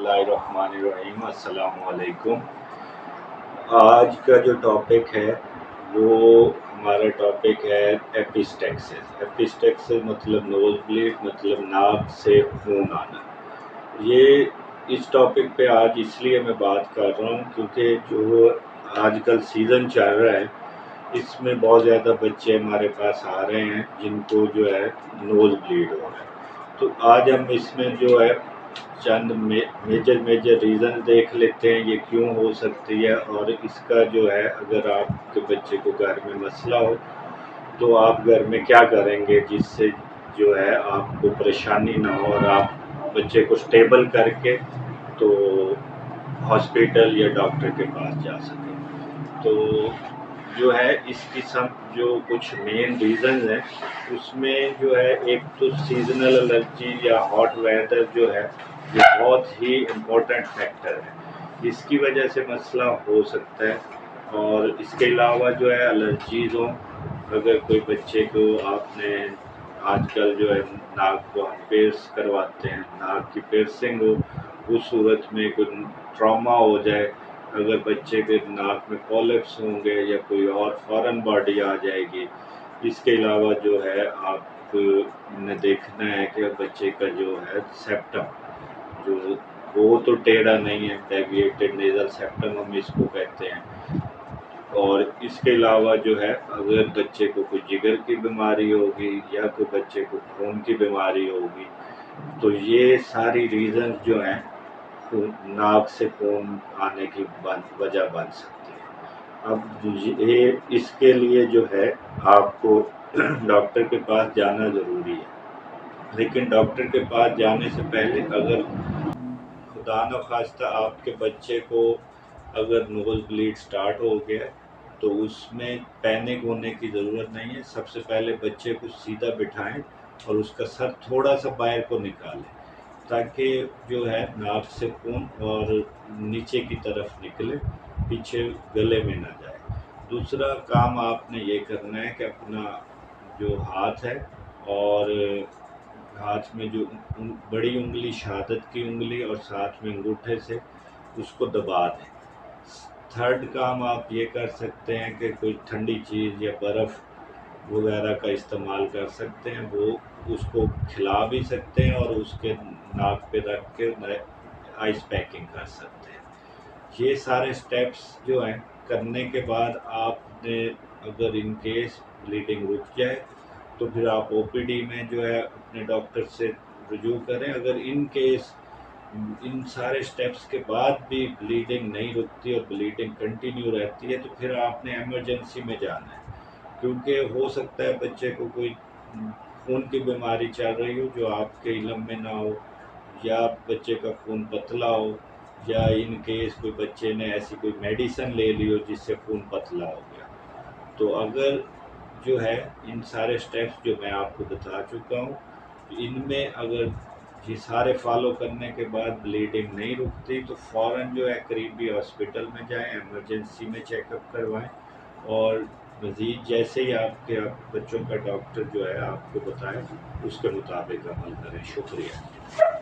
اللہ الرحمن الرحیم۔ السلام علیکم۔ آج کا جو ٹاپک ہے وہ ہمارا ٹاپک ہے ایپسٹیکسس۔ ایپسٹیکسس مطلب نوز بلیڈ، مطلب ناک سے خون آنا۔ یہ اس ٹاپک پہ آج اس لیے میں بات کر رہا ہوں کیونکہ جو آج کل سیزن چل رہا ہے اس میں بہت زیادہ بچے ہمارے پاس آ رہے ہیں جن کو جو ہے نوز بلیڈ ہو رہا ہے۔ تو آج ہم اس میں جو ہے چند میجر ریزن دیکھ لیتے ہیں یہ کیوں ہو سکتی ہے، اور اس کا جو ہے اگر آپ کے بچے کو گھر میں مسئلہ ہو تو آپ گھر میں کیا کریں گے جس سے جو ہے آپ کو پریشانی نہ ہو اور آپ بچے کو سٹیبل کر کے تو ہاسپٹل یا ڈاکٹر کے پاس جا سکیں۔ تو جو ہے اس قسم جو کچھ مین ریزنز ہیں اس میں جو ہے ایک تو سیزنل الرجی یا ہاٹ ویدر جو ہے یہ بہت ہی امپورٹنٹ فیکٹر ہے، اس کی وجہ سے مسئلہ ہو سکتا ہے۔ اور اس کے علاوہ جو ہے الرجیزوں، اگر کوئی بچے کو آپ نے آج کل جو ہے ناک کو ہم پیرس کرواتے ہیں، ناک کی پیرسنگ ہو، اس صورت میں کوئی ٹراما ہو جائے، اگر بچے کے ناک میں پولپس ہوں گے یا کوئی اور فارن باڈی آ جائے گی۔ اس کے علاوہ جو ہے آپ نے دیکھنا ہے کہ بچے کا جو ہے سیپٹم جو وہ تو ٹیڑھا نہیں ہے، ڈیویٹڈ نیزل سیپٹم ہم اس کو کہتے ہیں۔ اور اس کے علاوہ جو ہے اگر بچے کو کوئی جگر کی بیماری ہوگی یا کوئی بچے کو خون کی بیماری ہوگی تو یہ ساری ریزن جو ہیں ناک سے خون آنے کی وجہ بن سکتی ہے۔ اب یہ اس کے لیے جو ہے آپ کو ڈاکٹر کے پاس جانا ضروری ہے، لیکن ڈاکٹر کے پاس جانے سے پہلے اگر خدا نخواستہ آپ کے بچے کو اگر نوز بلیڈ سٹارٹ ہو گیا تو اس میں پینک ہونے کی ضرورت نہیں ہے۔ سب سے پہلے بچے کو سیدھا بٹھائیں اور اس کا سر تھوڑا سا باہر کو نکالیں تاکہ جو ہے ناک سے خون اور نیچے کی طرف نکلے، پیچھے گلے میں نہ جائے۔ دوسرا کام آپ نے یہ کرنا ہے کہ اپنا جو ہاتھ ہے اور ہاتھ میں جو بڑی انگلی شہادت کی انگلی اور ساتھ میں انگوٹھے سے اس کو دبا دیں۔ تھرڈ کام آپ یہ کر سکتے ہیں کہ کوئی ٹھنڈی چیز یا برف وغیرہ کا استعمال کر سکتے ہیں، وہ اس کو کھلا بھی سکتے ہیں اور اس کے ناک پہ رکھ کے آئس پیکنگ کر سکتے ہیں۔ یہ سارے سٹیپس جو ہیں کرنے کے بعد آپ نے اگر ان کیس بلیڈنگ رک جائے تو پھر آپ او پی ڈی میں جو ہے اپنے ڈاکٹر سے رجوع کریں۔ اگر ان کیس ان سارے سٹیپس کے بعد بھی بلیڈنگ نہیں رکتی اور بلیڈنگ کنٹینیو رہتی ہے تو پھر آپ نے ایمرجنسی میں جانا ہے، کیونکہ ہو سکتا ہے بچے کو کوئی خون کی بیماری چل رہی ہو جو آپ کے علم میں نہ ہو، یا بچے کا خون پتلا ہو، یا ان کیس کوئی بچے نے ایسی کوئی میڈیسن لے لی ہو جس سے خون پتلا ہو گیا۔ تو اگر جو ہے ان سارے سٹیپس جو میں آپ کو بتا چکا ہوں ان میں اگر یہ سارے فالو کرنے کے بعد بلیڈنگ نہیں رکتی تو فوراً جو ہے قریبی ہاسپٹل میں جائیں، ایمرجنسی میں چیک اپ کروائیں، اور مزید جیسے ہی آپ کے بچوں کا ڈاکٹر جو ہے آپ کو بتائے اس کے مطابق عمل کریں۔ شکریہ۔